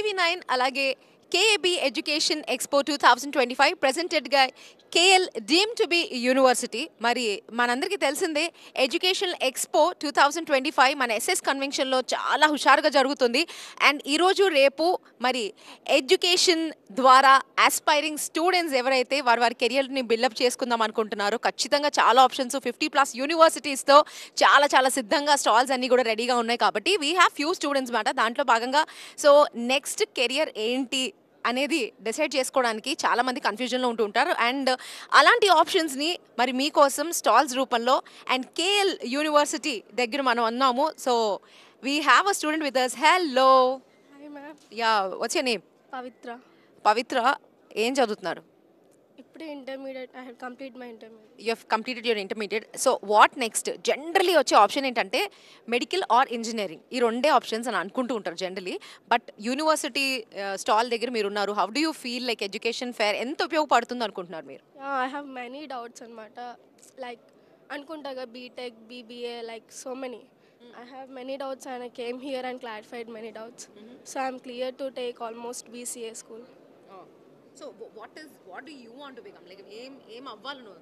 TV9 అలాగే KAB education expo 2025 ప్రెజెంటెడ్గా KL deem to be university. మరి మనందరికీ తెలిసిందే ఎడ్యుకేషన్ ఎక్స్పో 2025 మన ఎస్ఎస్ కన్వెన్షన్లో చాలా హుషారుగా జరుగుతుంది. అండ్ ఈరోజు రేపు మరి ఎడ్యుకేషన్ ద్వారా ఆస్పైరింగ్ స్టూడెంట్స్ ఎవరైతే వారి కెరియర్ని బిల్డప్ చేసుకుందాం అనుకుంటున్నారో ఖచ్చితంగా చాలా ఆప్షన్స్ 50+ యూనివర్సిటీస్తో చాలా సిద్ధంగా స్టాల్స్ అన్నీ కూడా రెడీగా ఉన్నాయి. కాబట్టి వీ హ్యావ్ ఫ్యూ స్టూడెంట్స్ మాట. దాంట్లో భాగంగా సో నెక్స్ట్ కెరియర్ ఏంటి అనేది డిసైడ్ చేసుకోవడానికి చాలామంది కన్ఫ్యూజన్లో ఉంటూ ఉంటారు. అండ్ అలాంటి ఆప్షన్స్ని మరి మీకోసం స్టాల్స్ రూపంలో అండ్ కేఎల్ యూనివర్సిటీ దగ్గర మనం ఉన్నాము. So we have a student with us. Hello. Hi ma'am. Yeah, what's your name? Pavitra. Pavitra, ఏం చదువుతున్నారు? ఇప్పుడే intermediate. I have complete my intermediate. You have completed your intermediate. So what next? Generally వచ్చే option ఏంటంటే medical or engineering, ఈ రెండే options అని అనుకుంటూ ఉంటారు జనరలీ. బట్ యూనివర్సిటీ స్టాల్ దగ్గర మీరు ఉన్నారు. How do you feel like education fair ఎంత ఉపయోగపడుతుంది అనుకుంటున్నారు మీరు? ఐ హ్యావ్ మెనీ డౌట్స్ అనమాట. లైక్ అనుకుంటాగా BTech, BBA, like so many. I have many doubts and I came here and clarified many doubts. So I'm clear to take almost BCA school. So what do you want to become? Like aim avvalu no.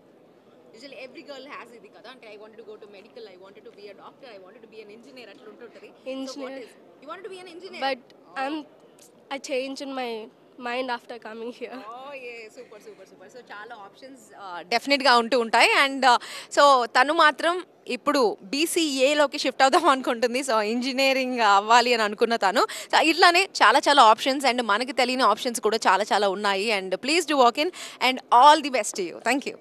Usually every girl has ఇది కదా, అంటే I wanted to go to medical, I wanted to be a doctor, I wanted to be an engineer అట్లా ఉంటుంటది. Engineer. So what is? You wanted to be an engineer? But I changed in my mind after coming here. Oh yeah, super. So చాలా options డెఫినెట్గా ఉంటూ ఉంటాయి. And so తను మాత్రం ఇప్పుడు బీసీఏలోకి shift అవుదాం అనుకుంటుంది. సో ఇంజనీరింగ్ అవ్వాలి అని అనుకున్న తను. సో ఇట్లానే చాలా ఆప్షన్స్ అండ్ మనకి తెలియని ఆప్షన్స్ కూడా చాలా ఉన్నాయి. And please do walk in and all the best you. Thank you.